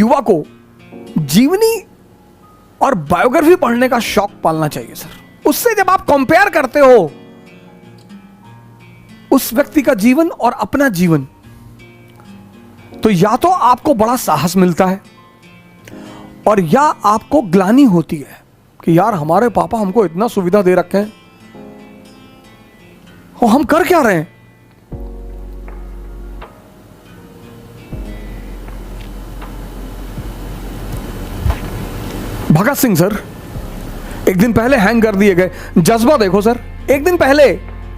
युवा को जीवनी और बायोग्राफी पढ़ने का शौक पालना चाहिए सर। उससे जब आप कंपेयर करते हो उस व्यक्ति का जीवन और अपना जीवन, तो या तो आपको बड़ा साहस मिलता है और या आपको ग्लानि होती है कि यार हमारे पापा हमको इतना सुविधा दे रखे हैं और हम कर क्या रहे हैं। भगत सिंह सर एक दिन पहले हैंग कर दिए गए। जज्बा देखो सर, एक दिन पहले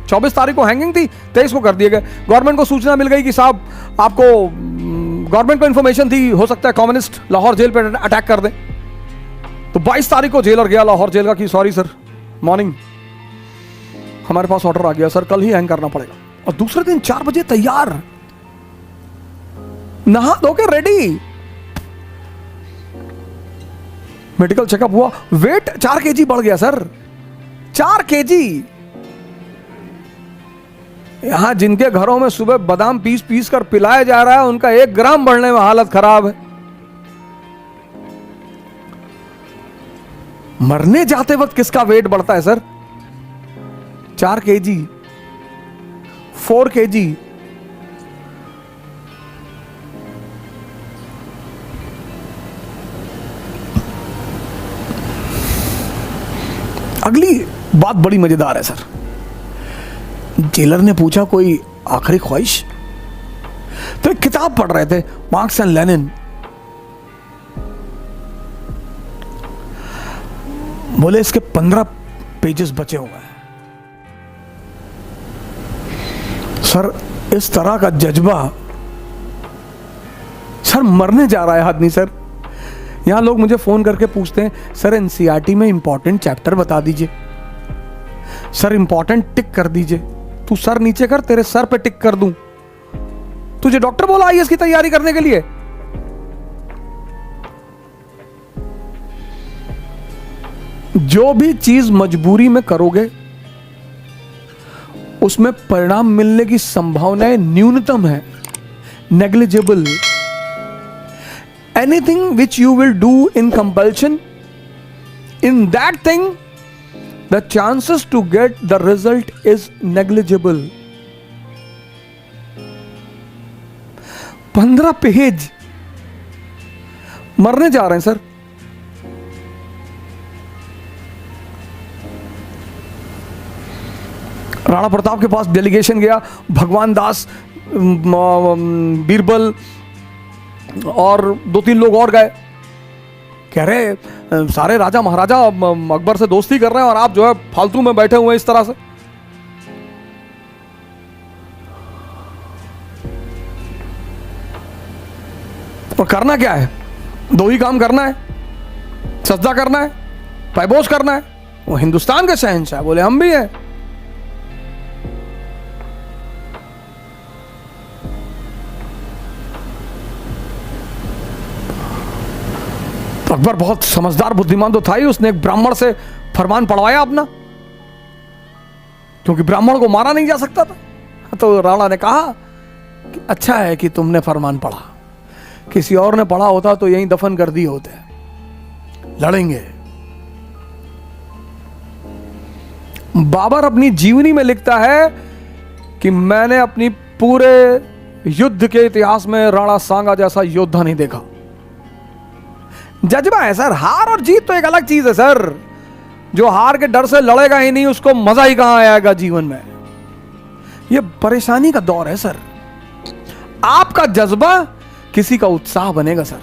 24 तारीख को हैंगिंग थी, 23 को कर दिए गए। गवर्नमेंट को सूचना मिल गई कि साहब आपको, गवर्नमेंट को इंफॉर्मेशन थी हो सकता है कम्युनिस्ट लाहौर जेल पे अटैक कर दें, तो 22 तारीख को जेलर गया लाहौर जेल का कि सॉरी सर, मॉर्निंग हमारे पास ऑर्डर आ गया सर, कल ही हैंग करना पड़ेगा। और दूसरे दिन 4 बजे तैयार, नहा धो के रेडी, मेडिकल चेकअप हुआ, वेट 4 kg बढ़ गया सर, 4 kg। यहां जिनके घरों में सुबह बादाम पीस पीस कर पिलाया जा रहा है, उनका 1 ग्राम बढ़ने में हालत खराब है। मरने जाते वक्त किसका वेट बढ़ता है सर? 4 kg, 4 kg। अगली बात बड़ी मजेदार है सर। जेलर ने पूछा कोई आखिरी ख्वाहिश, तो एक किताब पढ़ रहे थे, मार्क्स एंड लेनिन। बोले इसके 15 पेजेस बचे हुए हैं। सर इस तरह का जज्बा, सर मरने जा रहा है आदमी सर। यहां लोग मुझे फोन करके पूछते हैं सर एनसीईआरटी में इंपॉर्टेंट चैप्टर बता दीजिए, सर इंपॉर्टेंट टिक कर दीजिए। तू सर नीचे कर, तेरे सर पे टिक कर दूं। तुझे डॉक्टर बोला आईएएस की तैयारी करने के लिए? जो भी चीज मजबूरी में करोगे उसमें परिणाम मिलने की संभावनाएं न्यूनतम है, negligible. Anything which you will do in compulsion, in that thing the chances to get the result is negligible. 15 page मरने जा रहे हैं सर। राणा प्रताप के पास डेलीगेशन गया, भगवान दास, बीरबल और 2-3 लोग और गए। कह रहे सारे राजा महाराजा अकबर से दोस्ती कर रहे हैं और आप जो है फालतू में बैठे हुए हैं इस तरह से। और करना क्या है? 2 ही काम करना है, सजदा करना है, पैबोस करना है। वो हिंदुस्तान के शहंशाह, बोले हम भी हैं। अकबर बहुत समझदार बुद्धिमान तो था ही, उसने एक ब्राह्मण से फरमान पढ़वाया अपना, क्योंकि ब्राह्मण को मारा नहीं जा सकता था। तो राणा ने कहा कि अच्छा है कि तुमने फरमान पढ़ा, किसी और ने पढ़ा होता तो यहीं दफन कर दिए होते, लड़ेंगे। बाबर अपनी जीवनी में लिखता है कि मैंने अपनी पूरे युद्ध के इतिहास में राणा सांगा जैसा योद्धा नहीं देखा। जज्बा है सर। हार और जीत तो एक अलग चीज है सर। जो हार के डर से लड़ेगा ही नहीं, उसको मजा ही कहां आएगा जीवन में। यह परेशानी का दौर है सर। आपका जज्बा किसी का उत्साह बनेगा सर।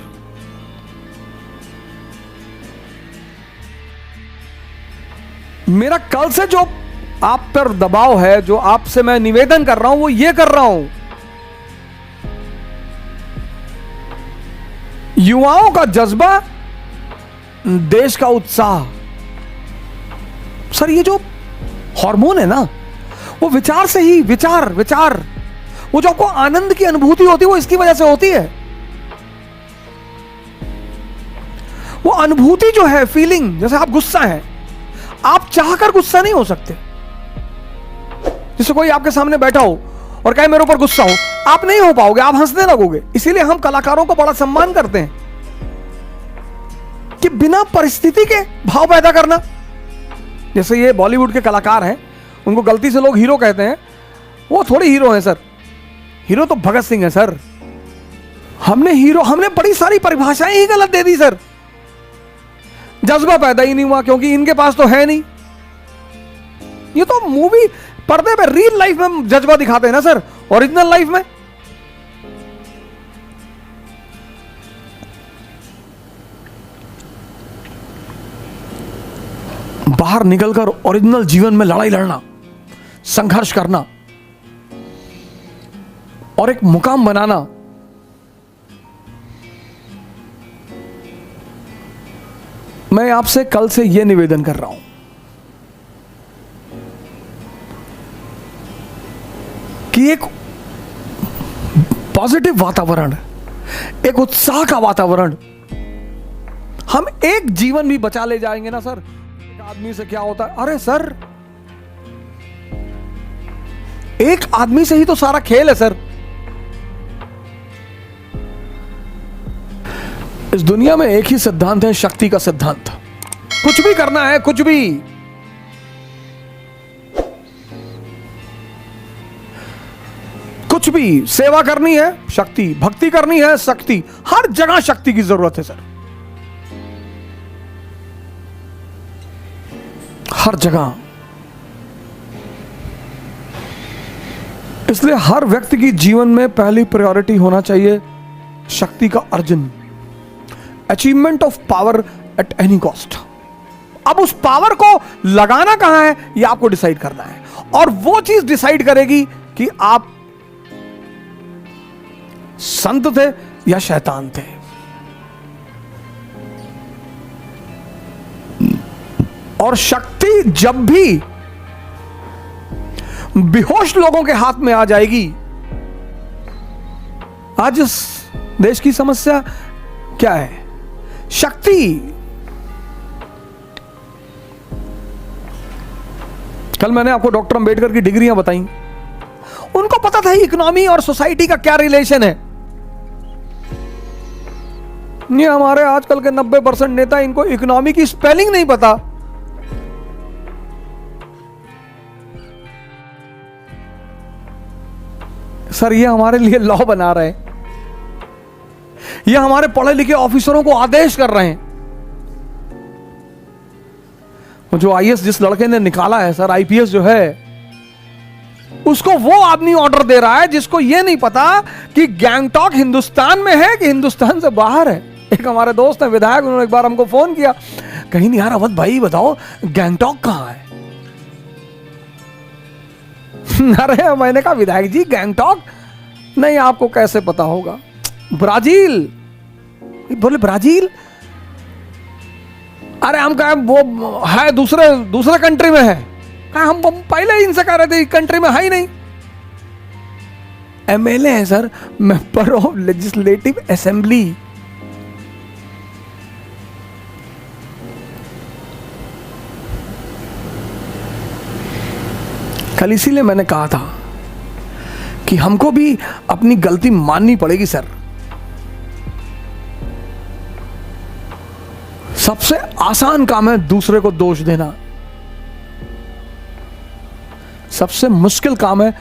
मेरा कल से जो आप पर दबाव है, जो आपसे मैं निवेदन कर रहा हूं, वो ये कर रहा हूं, युवाओं का जज्बा, देश का उत्साह। सर ये जो हार्मोन है ना, वो विचार से ही, विचार वो जो आपको आनंद की अनुभूति होती है, वो इसकी वजह से होती है। वो अनुभूति जो है, फीलिंग, जैसे आप गुस्सा है, आप चाहकर गुस्सा नहीं हो सकते। जैसे कोई आपके सामने बैठा हो और कहे मेरे ऊपर गुस्सा हो, आप नहीं हो पाओगे, आप हंसने लगोगे। इसीलिए हम कलाकारों को बड़ा सम्मान करते हैं। कि बिना परिस्थिति के भाव पैदा करना। जैसे ये बॉलीवुड के कलाकार हैं, उनको गलती से लोग हीरो कहते हैं, वो थोड़े हीरो हैं सर। हीरो तो भगत सिंह है सर। हमने बड़ी सारी परिभाषाएं ही गलत दे दी सर। जज्बा पैदा ही नहीं हुआ क्योंकि इनके पास तो है नहीं। ये तो मूवी पर्दे पे रियल लाइफ में जज्बा दिखाते हैं ना सर, ओरिजिनल लाइफ में बाहर निकलकर ओरिजिनल जीवन में लड़ाई लड़ना, संघर्ष करना और एक मुकाम बनाना, मैं आपसे कल से यह निवेदन कर रहा हूं कि एक पॉजिटिव वातावरण, एक उत्साह का वातावरण, हम एक जीवन भी बचा ले जाएंगे ना सर। एक आदमी से क्या होता है, अरे सर एक आदमी से ही तो सारा खेल है सर। इस दुनिया में एक ही सिद्धांत है, शक्ति का सिद्धांत। कुछ भी करना है, कुछ भी सेवा करनी है, शक्ति, भक्ति करनी है, शक्ति, हर जगह शक्ति की जरूरत है सर, हर जगह। इसलिए हर व्यक्ति की जीवन में पहली प्रायोरिटी होना चाहिए शक्ति का अर्जन, achievement of power at any cost. अब उस पावर को लगाना कहां है, यह आपको डिसाइड करना है, और वो चीज डिसाइड करेगी कि आप संत थे या शैतान थे। और शक्ति जब भी बेहोश लोगों के हाथ में आ जाएगी, आज इस देश की समस्या क्या है, शक्ति। कल मैंने आपको डॉक्टर अंबेडकर की डिग्रियां बताई। उनको पता था इकोनॉमी और सोसाइटी का क्या रिलेशन है। ये हमारे आजकल के 90% नेता, इनको इकोनॉमी की स्पेलिंग नहीं पता। सर ये हमारे लिए लॉ बना रहे हैं, ये हमारे पढ़े लिखे ऑफिसरों को आदेश कर रहे हैं। जो आईएएस जिस लड़के ने निकाला है सर, आईपीएस जो है, उसको वो आदमी ऑर्डर दे रहा है जिसको ये नहीं पता कि गैंगटॉक हिंदुस्तान में है कि हिंदुस्तान से बाहर है। एक हमारे दोस्त है विधायक, उन्होंने एक बार हमको फोन किया, कहीं नहीं यार अवध भाई बताओ गैंगटॉक कहां है। अरे मैंने कहा विधायक जी गैंगटॉक नहीं, आपको कैसे पता होगा, ब्राजील। बोले ब्राजील, अरे हम कहा वो है दूसरे कंट्री में है। कहा हम पहले ही इनसे कह रहे थे कंट्री में है ही नहीं। एमएलए है sir, member of legislative assembly. कल इसीलिए मैंने कहा था कि हमको भी अपनी गलती माननी पड़ेगी सर। सबसे आसान काम है दूसरे को दोष देना, सबसे मुश्किल काम है